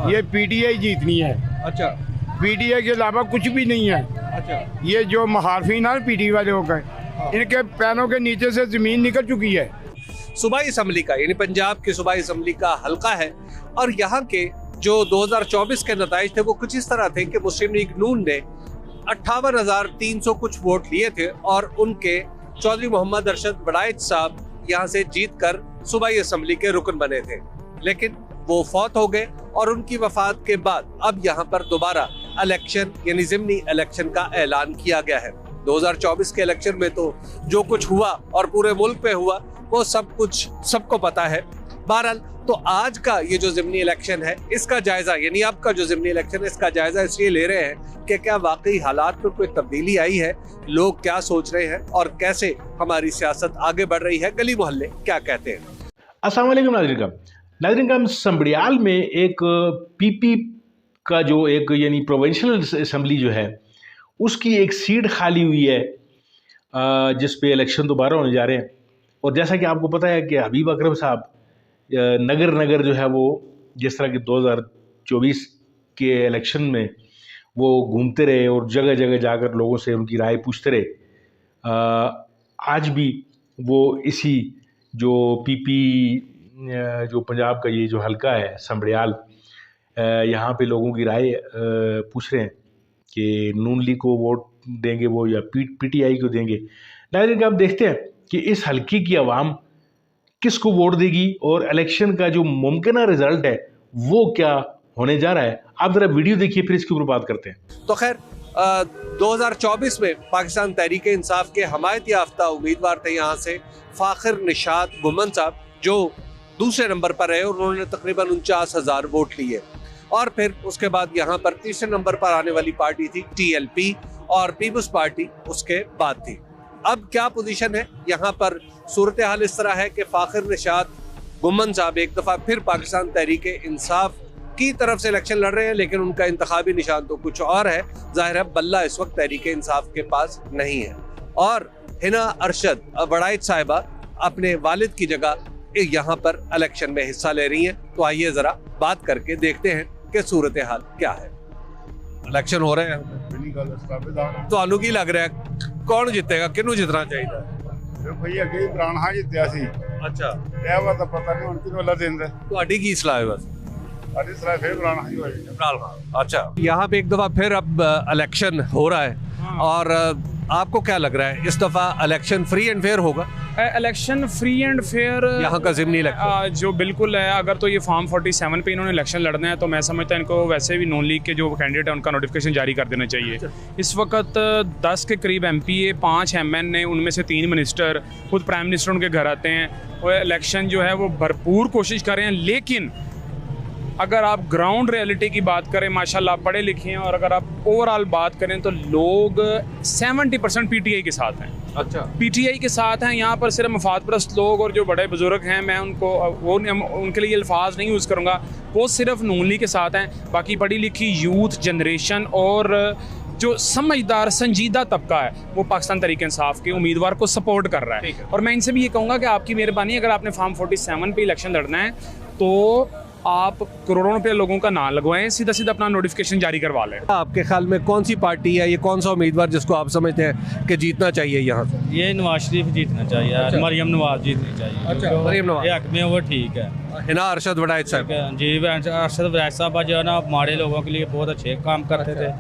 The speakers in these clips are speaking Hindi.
ये पीटीआई जीतनी है। अच्छा। पीटीआई के अलावा कुछ भी नहीं है। अच्छा। ये जो मुखालफिन है पीटीआई वाले हो गए, इनके पैरों के नीचे से जमीन निकल चुकी है। सूबाई असम्बली का यानी पंजाब की सूबाई असम्बली का हलका है और यहाँ के जो 2024 के नताइज थे वो कुछ इस तरह थे कि मुस्लिम लीग नून ने 58,300 कुछ वोट लिए थे और उनके चौधरी मोहम्मद अरशद वड़ाइच साहब यहाँ से जीतकर सूबाई असम्बली के रुकन बने थे, लेकिन वो फौत हो गए और उनकी वफात के बाद अब यहाँ पर दोबारा इलेक्शन यानी ज़िमनी इलेक्शन का ऐलान किया गया है। 2024 के इलेक्शन में तो जो कुछ हुआ और पूरे मुल्क पे हुआ वो सब कुछ सबको पता है। बहरहाल तो आज का ये जो ज़िमनी इलेक्शन है इसका जायजा यानी अब का जो ज़िमनी इलेक्शन है इसका जायजा इसलिए ले रहे हैं कि क्या वाकई हालात में कोई तब्दीली आई है, लोग क्या सोच रहे हैं और कैसे हमारी सियासत आगे बढ़ रही है, गली मोहल्ले क्या कहते हैं। अस्सलाम वालेकुम नाज़रीन का संबड़ियाल में एक पीपी का जो एक यानी प्रोविंशियल असम्बली जो है उसकी एक सीट खाली हुई है जिस पे इलेक्शन दोबारा होने जा रहे हैं। और जैसा कि आपको पता है कि हबीब अकरम साहब नगर जो है वो जिस तरह के 2024 के इलेक्शन में वो घूमते रहे और जगह जगह जाकर लोगों से उनकी राय पूछते रहे, आज भी वो इसी जो पीपी जो पंजाब का ये जो हलका है संबड़ियाल, यहाँ पे लोगों की राय पूछ रहे हैं कि नून लीग को वोट देंगे वो या पीटीआई को देंगे। नाज़रीन आप देखते हैं कि इस हल्के की आवाम किसको वोट देगी और इलेक्शन का जो मुमकिन रिजल्ट है वो क्या होने जा रहा है। आप जरा वीडियो देखिए फिर इसके ऊपर बात करते हैं। तो खैर 2024 में पाकिस्तान तहरीक इंसाफ के हमायत याफ्ता उम्मीदवार थे यहाँ से फ़ाखिर निशात गुमन साहब, जो दूसरे नंबर पर रहे और उन्होंने तकरीबन 49,000 वोट लिए। और फिर उसके बाद यहाँ पर तीसरे नंबर पर आने वाली पार्टी थी टीएलपी और पीपल्स पार्टी उसके बाद थी। अब क्या पोजीशन है यहाँ पर, सूरत हाल इस तरह है कि फ़ाखिर निशात गुमन साहब एक दफ़ा फिर पाकिस्तान तहरीक इंसाफ की तरफ से इलेक्शन लड़ रहे हैं, लेकिन उनका इंतखाबी निशान तो कुछ और है। जाहिर है बल्ला इस वक्त तहरीक इंसाफ के पास नहीं है और हिना अरशद वड़ाइच साहिबा अपने वालिद की जगह यहाँ पर इलेक्शन में हिस्सा ले रही हैं। तो आइए ज़रा बात करके देखते हैं कि सूरत हाल क्या है। इलेक्शन हो रहे हैं तो आलू की लग रहा है कौन जीतेगा, किनू जितना चाहिए? भाई अगे पुराना जितया सी। अच्छा, ਇਹ ਵਾ ਤਾਂ ਪਤਾ ਨਹੀਂ ਹੁਣ ਕਿਹਨੂੰ ਅੱਲਾ ਦਿੰਦਾ। ਤੁਹਾਡੀ ਕੀ ਸਲਾਹ ਹੈ? बस ਸਾਡੀ ਸਲਾਹ ਫੇਰ ਪੁਰਾਣਾ ਹੀ ਹੋਏਗਾ। अच्छा, यहाँ पे एक दफा फिर अब इलेक्शन हो रहा है और आपको क्या लग रहा है इस दफा इलेक्शन फ्री एंड फेयर होगा? इलेक्शन फ्री एंड फेयर यहाँ का ज़िमनी इलेक्शन जो बिल्कुल है। अगर तो ये फॉर्म 47 पे इन्होंने इलेक्शन लड़ना है तो मैं समझता हूँ इनको वैसे भी नॉन लीग के जो कैंडिडेट है उनका नोटिफिकेशन जारी कर देना चाहिए। इस वक्त 10 के करीब MPA, 5 MN, उनमें से 3 मिनिस्टर, खुद प्राइम मिनिस्टर उनके घर आते हैं। वो इलेक्शन जो है वो भरपूर कोशिश कर रहे हैं, लेकिन अगर आप ग्राउंड रियलिटी की बात करें, माशाल्लाह पढ़े लिखे हैं, और अगर आप ओवरऑल बात करें तो लोग 70% पीटीआई के साथ हैं। अच्छा, पीटीआई के साथ हैं। यहाँ पर सिर्फ मफाद परस्त लोग और जो बड़े बुजुर्ग हैं, मैं उनको उनके लिए अल्फाज नहीं यूज़ करूँगा, वो सिर्फ नून लीग के साथ हैं। बाकी पढ़ी लिखी यूथ जनरेशन और जो समझदार संजीदा तबका है वो पाकिस्तान तहरीक इंसाफ के उम्मीदवार को सपोर्ट कर रहा है। और मैं इनसे भी ये कहूँगा कि आपकी मेहरबानी, अगर आपने फॉर्म 47 पे इलेक्शन लड़ना है तो आप करोड़ों रुपये लोगों का ना लगवाएं, सीधा सीधा अपना नोटिफिकेशन जारी करवा लें। आपके ख्याल में कौन सी पार्टी है, ये कौन सा उम्मीदवार जिसको आप समझते हैं कि जीतना चाहिए यहाँ से? ये नवाज शरीफ जीतना चाहिए। अच्छा। मरियम नवाज जीतनी चाहिए। अच्छा, मरियम नवाज ये हक में वो ठीक है। हिना अरशद वड़ाइच साहब जी, अरशद वड़ाइच साहब जो है ना माड़े लोगों के लिए बहुत अच्छे काम करते थे,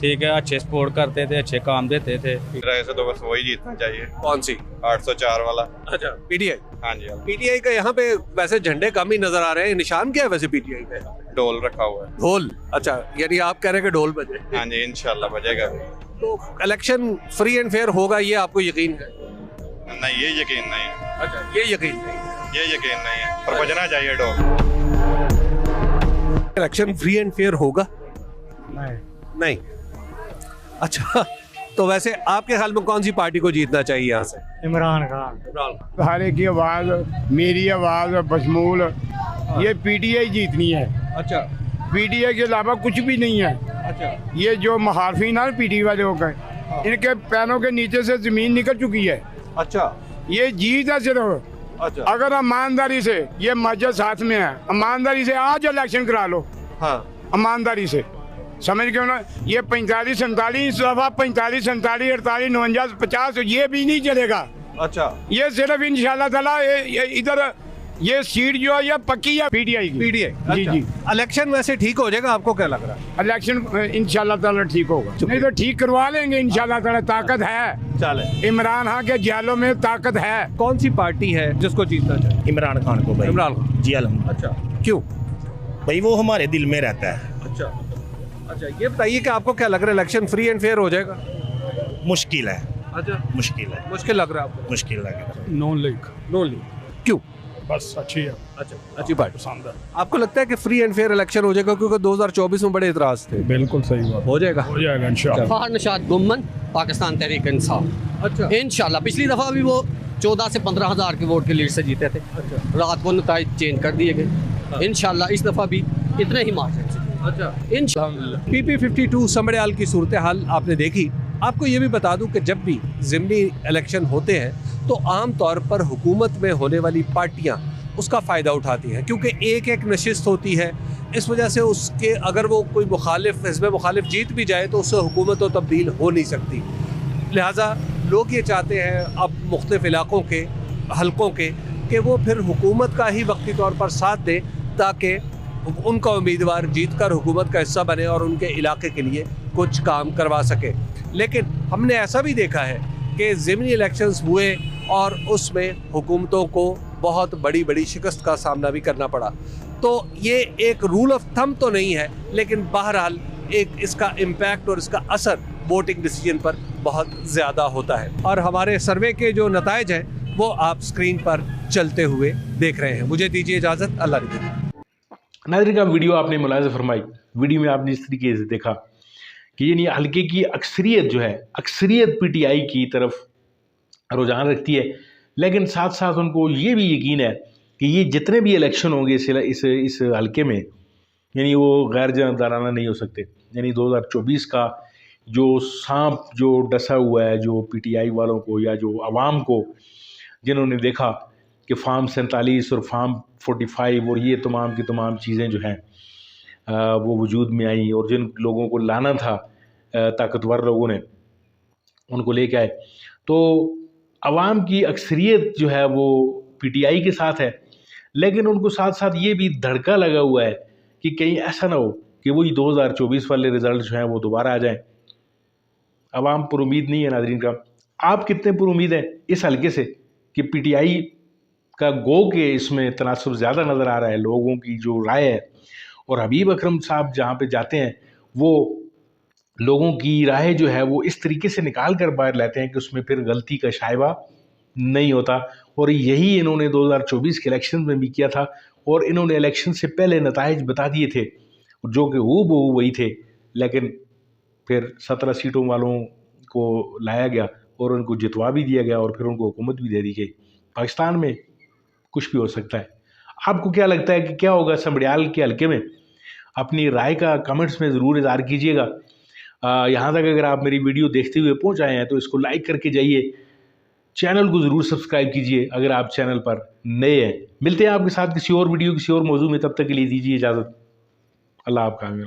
ठीक है, अच्छे सपोर्ट करते थे, अच्छे काम देते थे। ऐसे तो बस वही जीतना चाहिए। कौन सी? 804 वाला। अच्छा, पीटीआई। हाँ जी, पीटीआई का यहाँ पे वैसे झंडे कम ही नजर आ रहे हैं, निशान क्या है वैसे पीटीआई पे? ढोल रखा हुआ है। ढोल? अच्छा, यानी आप कह रहे हैं कि ढोल बजे? हाँ जी, इंशाल्लाह बजेगा। तो इलेक्शन फ्री एंड फेयर होगा, ये आपको यकीन है? नहीं, ये यकीन नहीं है। अच्छा, ये यकीन नहीं है। ये यकीन नहीं है, पर बजना चाहिए ढोल। इलेक्शन फ्री एंड फेयर होगा? नहीं। अच्छा, तो वैसे आपके ख्याल में कौन सी पार्टी को जीतना चाहिए यहाँ से? इमरान खान। सारे की आवाज़, मेरी आवाज़ बशमूल, ये पीटीआई जीतनी है। अच्छा, पीटीआई के अलावा कुछ भी नहीं है। अच्छा, ये जो मुखालफिन है पीटीआई वाले हो गए, इनके पैरों के नीचे से जमीन निकल चुकी है। अच्छा, ये जीत है सिर्फ। अच्छा, अगर ईमानदारी से, ये मस्जिद साथ में है, ईमानदारी से आज इलेक्शन करा लो, हाँ ईमानदारी से, समझ गए ना। ये 45 47 दफा 45 47 48 49 50 ये भी नहीं चलेगा। अच्छा, ये सिर्फ इंशाल्लाह ताला ये इधर ये सीट जो है ये पक्की है पीटीआई की। पीडीए जी जी। इलेक्शन वैसे ठीक हो जाएगा, आपको क्या लग रहा है? इलेक्शन इंशाल्लाह ताला ठीक होगा, नहीं तो ठीक करवा लेंगे इंशाल्लाह ताला। ताकत है चले। इमरान खान के जालों में, ताकत है। कौन सी पार्टी है जिसको जीतना चाहिए? इमरान खान को भाई। इमरान खान। जी अलहमदुलिल्लाह। अच्छा, क्यों? भाई वो हमारे दिल में रहता है। अच्छा अच्छा, ये बताइए कि आपको क्या लग रहा है, इलेक्शन फ्री एंड फेयर हो जाएगा? मुश्किल है, अच्छा, मुश्किल है, मुश्किल लग रहा है आपको? मुश्किल लग रहा है। नॉन लीग नो ली, क्यों? बस अच्छी है, अच्छा, अच्छी पार्टी। पसंद है। आपको लगता है कि फ्री एंड फेयर इलेक्शन हो जाएगा? क्योंकि 2024 में बड़े इतराज थे। बिल्कुल सही बात, हो जाएगा? हो जाएगा इंशाल्लाह। फार निशात गुम्मन, पाकिस्तान तहरीक इंसाफ। अच्छा इंशाल्लाह पिछली दफ़ा भी वो 14 से 15 हज़ार के वोट के लीड से जीते थे। अच्छा रात को नताइज चेंज कर दिए गए। इंशाल्लाह इस दफ़ा भी इतने ही मार्जिन से। अच्छा। इंशाल्लाह PP 52 समड़याल की सूरत हाल आपने देखी। आपको ये भी बता दूं कि जब भी ज़िमनी इलेक्शन होते हैं तो आम तौर पर हुकूमत में होने वाली पार्टियां उसका फ़ायदा उठाती हैं, क्योंकि एक एक नशिस्त होती है। इस वजह से उसके अगर वो कोई मुखालिफ हिज़्ब मुखालिफ जीत भी जाए तो उससे हुकूमत तो तब्दील हो नहीं सकती। लिहाजा लोग ये चाहते हैं अब मुख्तलिफ इलाक़ों के हलकों के कि वो फिर हुकूमत का ही वक्ती तौर पर साथ दें ताकि उनका उम्मीदवार जीत कर हुकूमत का हिस्सा बने और उनके इलाके के लिए कुछ काम करवा सके। लेकिन हमने ऐसा भी देखा है कि ज़िमनी इलेक्शंस हुए और उसमें हुकूमतों को बहुत बड़ी बड़ी शिकस्त का सामना भी करना पड़ा। तो ये एक रूल ऑफ थंब तो नहीं है, लेकिन बहरहाल एक इसका इम्पैक्ट और इसका असर वोटिंग डिसीजन पर बहुत ज़्यादा होता है। और हमारे सर्वे के जो नताइज हैं वो आप स्क्रीन पर चलते हुए देख रहे हैं। मुझे दीजिए इजाज़त, अल्लाह निगहबान। नाज़रीन का वीडियो आपने मुलाहिज़ा फरमाई। वीडियो में आपने इस तरीके से देखा कि यानी हल्के की अक्सरियत जो है, अक्सरियत PTI की तरफ रुझान रखती है, लेकिन साथ साथ उनको ये भी यकीन है कि ये जितने भी इलेक्शन होंगे इस हल्के में यानी वो गैर जानबदाराना नहीं हो सकते। यानी 2024 का जो सांप जो डसा हुआ है, जो PTI वालों को या जो आवाम को, जिन्होंने देखा कि फार्म 47 और फार्म 45 और ये तमाम की तमाम चीज़ें जो हैं वो वजूद में आई, और जिन लोगों को लाना था ताकतवर लोगों ने उनको लेके आए, तो आवाम की अक्सरियत जो है वो PTI के साथ है। लेकिन उनको साथ साथ ये भी धड़का लगा हुआ है कि कहीं ऐसा ना हो कि वही 2024 वाले रिज़ल्ट जो हैं वो दोबारा आ जाएं। आवाम पर उम्मीद नहीं है। नाज़रीन का आप कितने पर उम्मीद हैं इस हल्के से कि PTI का गो के इसमें तनासब ज़्यादा नज़र आ रहा है, लोगों की जो राय है। और हबीब अकरम साहब जहाँ पे जाते हैं वो लोगों की राय जो है वो इस तरीके से निकाल कर बाहर लाते हैं कि उसमें फिर गलती का शायबा नहीं होता। और यही इन्होंने 2024 के इलेक्शन में भी किया था, और इन्होंने इलेक्शन से पहले नताइज बता दिए थे जो कि हूबहू वही थे। लेकिन फिर 17 सीटों वालों को लाया गया और उनको जितवा भी दिया गया और फिर उनको हुकूमत भी दे दी गई। पाकिस्तान में कुछ भी हो सकता है। आपको क्या लगता है कि क्या होगा समड़याल के हल्के में? अपनी राय का कमेंट्स में ज़रूर इज़हार कीजिएगा। यहाँ तक अगर आप मेरी वीडियो देखते हुए पहुँच आए हैं तो इसको लाइक करके जाइए, चैनल को ज़रूर सब्सक्राइब कीजिए अगर आप चैनल पर नए हैं। मिलते हैं आपके साथ किसी और वीडियो किसी और मौजू में, तब तक के लिए दीजिए इजाज़त। अल्लाह आपका हमें